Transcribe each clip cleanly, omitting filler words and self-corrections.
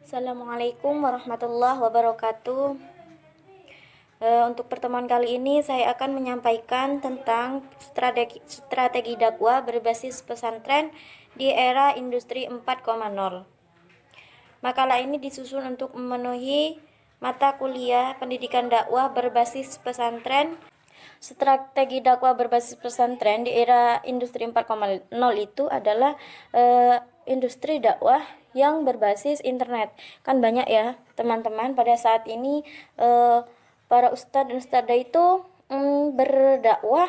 Assalamualaikum warahmatullahi wabarakatuh. Untuk pertemuan kali ini saya akan menyampaikan tentang strategi dakwah berbasis pesantren di era industri 4.0. Makalah ini disusun untuk memenuhi mata kuliah pendidikan dakwah berbasis pesantren. Strategi dakwah berbasis pesantren di era industri 4.0 itu adalah industri dakwah yang berbasis internet. Kan banyak ya teman-teman pada saat ini para ustadz dan ustadzah itu berdakwah.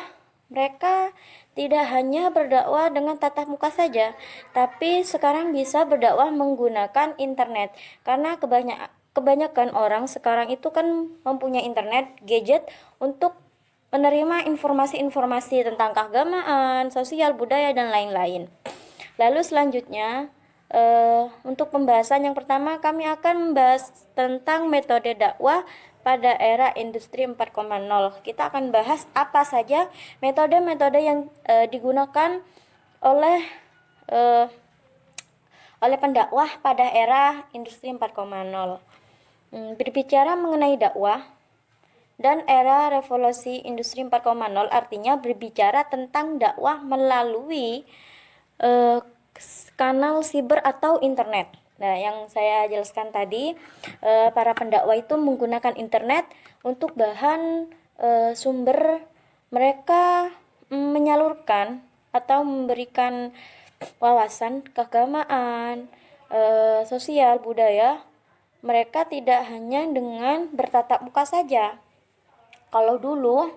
Mereka tidak hanya berdakwah dengan tatap muka saja, tapi sekarang bisa berdakwah menggunakan internet. Karena kebanyakan orang sekarang itu kan mempunyai internet, gadget untuk menerima informasi-informasi tentang keagamaan, sosial, budaya, dan lain-lain. Lalu selanjutnya, untuk pembahasan yang pertama kami akan membahas tentang metode dakwah pada era industri 4.0. Kita akan bahas apa saja metode-metode yang digunakan oleh pendakwah pada era industri 4.0. Berbicara mengenai dakwah dan era revolusi industri 4.0 artinya berbicara tentang dakwah melalui kanal siber atau internet. Nah, yang saya jelaskan tadi, para pendakwah itu menggunakan internet untuk bahan sumber mereka menyalurkan atau memberikan wawasan keagamaan, sosial, budaya. Mereka tidak hanya dengan bertatap muka saja. Kalau dulu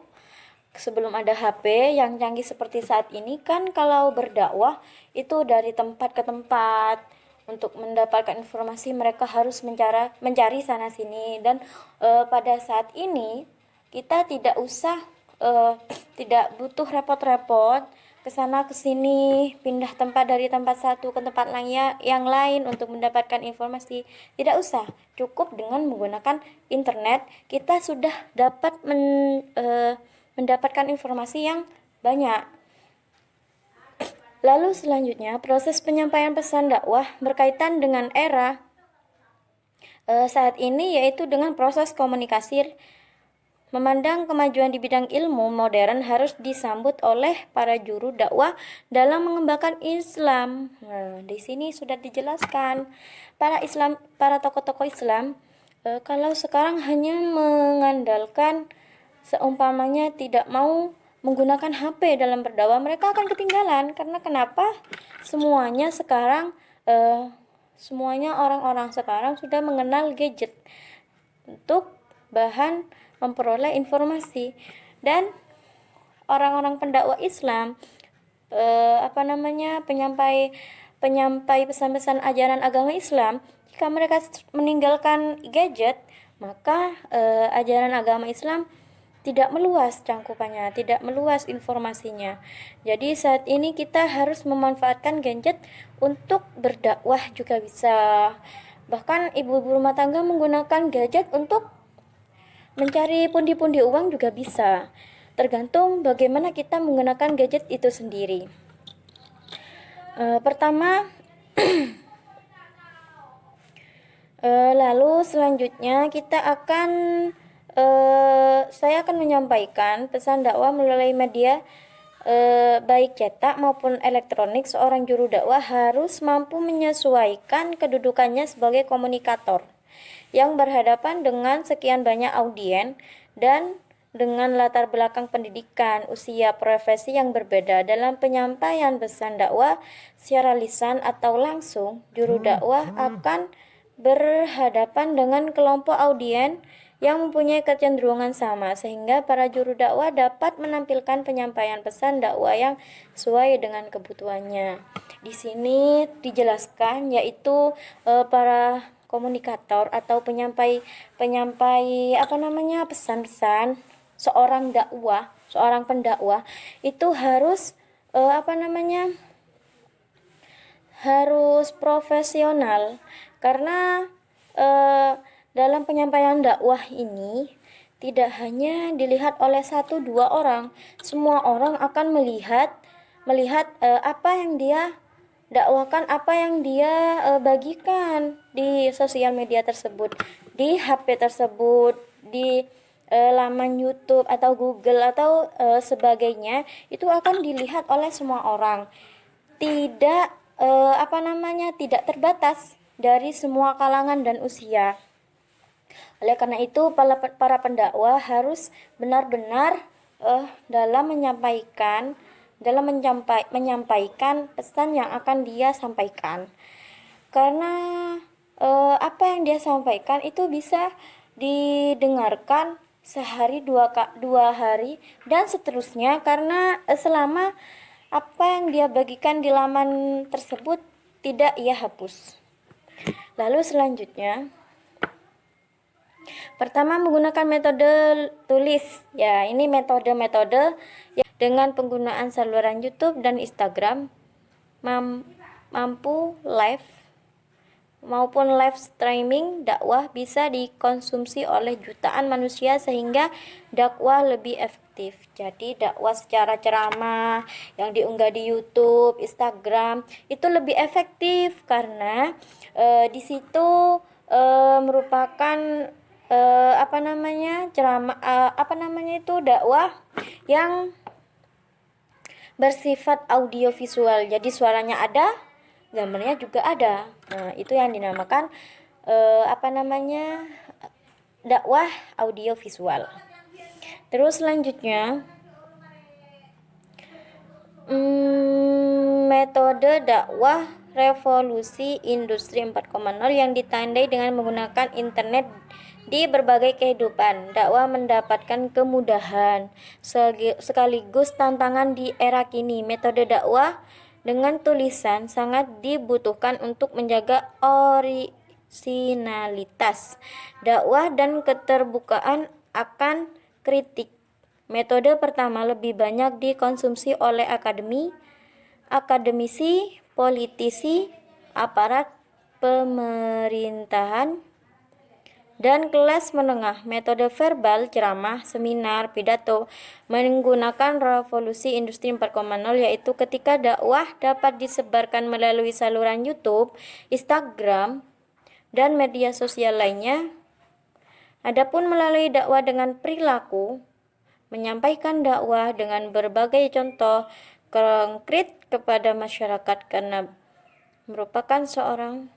sebelum ada HP yang canggih seperti saat ini kan kalau berdakwah itu dari tempat ke tempat. Untuk mendapatkan informasi mereka harus mencari sana sini, dan pada saat ini kita tidak butuh repot-repot ke sana ke sini, pindah tempat dari tempat satu ke tempat yang lain untuk mendapatkan informasi. Tidak usah, cukup dengan menggunakan internet kita sudah dapat mendapatkan informasi yang banyak. Lalu selanjutnya, proses penyampaian pesan dakwah berkaitan dengan era saat ini, yaitu dengan proses komunikasi. Memandang kemajuan di bidang ilmu modern harus disambut oleh para juru dakwah dalam mengembangkan Islam. Nah, di sini sudah dijelaskan para tokoh-tokoh Islam. Kalau sekarang hanya mengandalkan, seumpamanya tidak mau menggunakan HP dalam berdakwah, mereka akan ketinggalan. Karena kenapa? Semuanya orang-orang sekarang sudah mengenal gadget untuk bahan memperoleh informasi. Dan orang-orang pendakwah Islam, penyampai pesan-pesan ajaran agama Islam, jika mereka meninggalkan gadget, maka ajaran agama Islam tidak meluas cangkupannya, tidak meluas informasinya. Jadi saat ini kita harus memanfaatkan gadget untuk berdakwah juga bisa. Bahkan ibu-ibu rumah tangga menggunakan gadget untuk mencari pundi-pundi uang juga bisa. Tergantung bagaimana kita menggunakan gadget itu sendiri. Pertama, lalu selanjutnya saya akan menyampaikan pesan dakwah melalui media baik cetak maupun elektronik. Seorang juru dakwah harus mampu menyesuaikan kedudukannya sebagai komunikator yang berhadapan dengan sekian banyak audiens dan dengan latar belakang pendidikan, usia, profesi yang berbeda. Dalam penyampaian pesan dakwah secara lisan atau langsung, juru dakwah akan berhadapan dengan kelompok audiens yang mempunyai kecenderungan sama, sehingga para juru dakwah dapat menampilkan penyampaian pesan dakwah yang sesuai dengan kebutuhannya. Di sini dijelaskan yaitu para komunikator atau penyampai pesan-pesan. Seorang pendakwah itu harus harus profesional, karena dalam penyampaian dakwah ini tidak hanya dilihat oleh 1-2 orang, semua orang akan melihat apa yang dia dakwakan apa yang dia bagikan di sosial media tersebut, di HP tersebut, di laman YouTube atau Google atau sebagainya, itu akan dilihat oleh semua orang. Tidak tidak terbatas dari semua kalangan dan usia. Oleh karena itu, para pendakwah harus benar-benar dalam menyampaikan pesan yang akan dia sampaikan. Karena apa yang dia sampaikan itu bisa didengarkan sehari, dua hari, dan seterusnya, karena selama apa yang dia bagikan di laman tersebut tidak ia hapus. Lalu selanjutnya, pertama, menggunakan metode tulis. Ya, ini metode-metode ya, dengan penggunaan saluran YouTube dan Instagram mampu live maupun live streaming dakwah bisa dikonsumsi oleh jutaan manusia sehingga dakwah lebih efektif. Jadi dakwah secara ceramah yang diunggah di YouTube, Instagram itu lebih efektif karena di situ merupakan dakwah yang bersifat audiovisual. Jadi suaranya ada, gambarnya juga ada. Nah, itu yang dinamakan dakwah audiovisual. Terus selanjutnya, metode dakwah revolusi industri 4.0 yang ditandai dengan menggunakan internet di berbagai kehidupan. Dakwah mendapatkan kemudahan sekaligus tantangan di era kini. Metode dakwah dengan tulisan sangat dibutuhkan untuk menjaga orisinalitas dakwah dan keterbukaan akan kritik. Metode pertama lebih banyak dikonsumsi oleh akademisi, politisi, aparat pemerintahan, dan kelas menengah. Metode verbal, ceramah, seminar, pidato menggunakan revolusi industri 4.0 yaitu ketika dakwah dapat disebarkan melalui saluran YouTube, Instagram, dan media sosial lainnya. Adapun melalui dakwah dengan perilaku, menyampaikan dakwah dengan berbagai contoh konkret kepada masyarakat karena merupakan seorang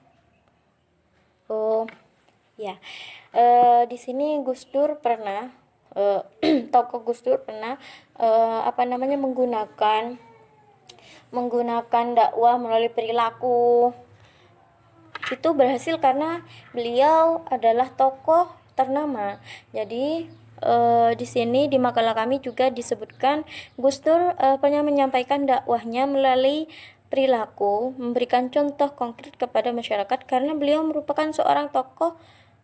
di sini Gus Dur pernah tokoh Gus Dur pernah menggunakan dakwah melalui perilaku. Itu berhasil karena beliau adalah tokoh ternama. Jadi di sini di makalah kami juga disebutkan Gus Dur pernah menyampaikan dakwahnya melalui perilaku, memberikan contoh konkret kepada masyarakat karena beliau merupakan seorang tokoh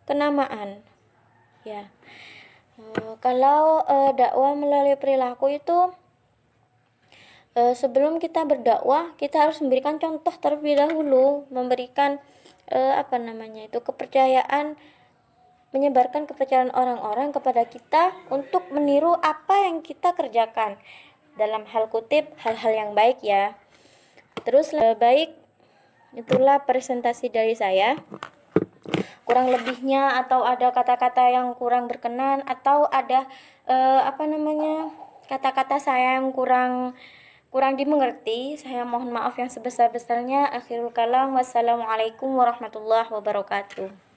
kenamaan. Ya, kalau dakwah melalui perilaku itu sebelum kita berdakwah kita harus memberikan contoh terlebih dahulu, memberikan kepercayaan, menyebarkan kepercayaan orang-orang kepada kita untuk meniru apa yang kita kerjakan, dalam hal kutip hal-hal yang baik ya. Terus baik, itulah presentasi dari saya. Kurang lebihnya atau ada kata-kata yang kurang berkenan atau ada kata-kata saya yang kurang dimengerti, saya mohon maaf yang sebesar-besarnya. Akhirul kalam, wassalamualaikum warahmatullahi wabarakatuh.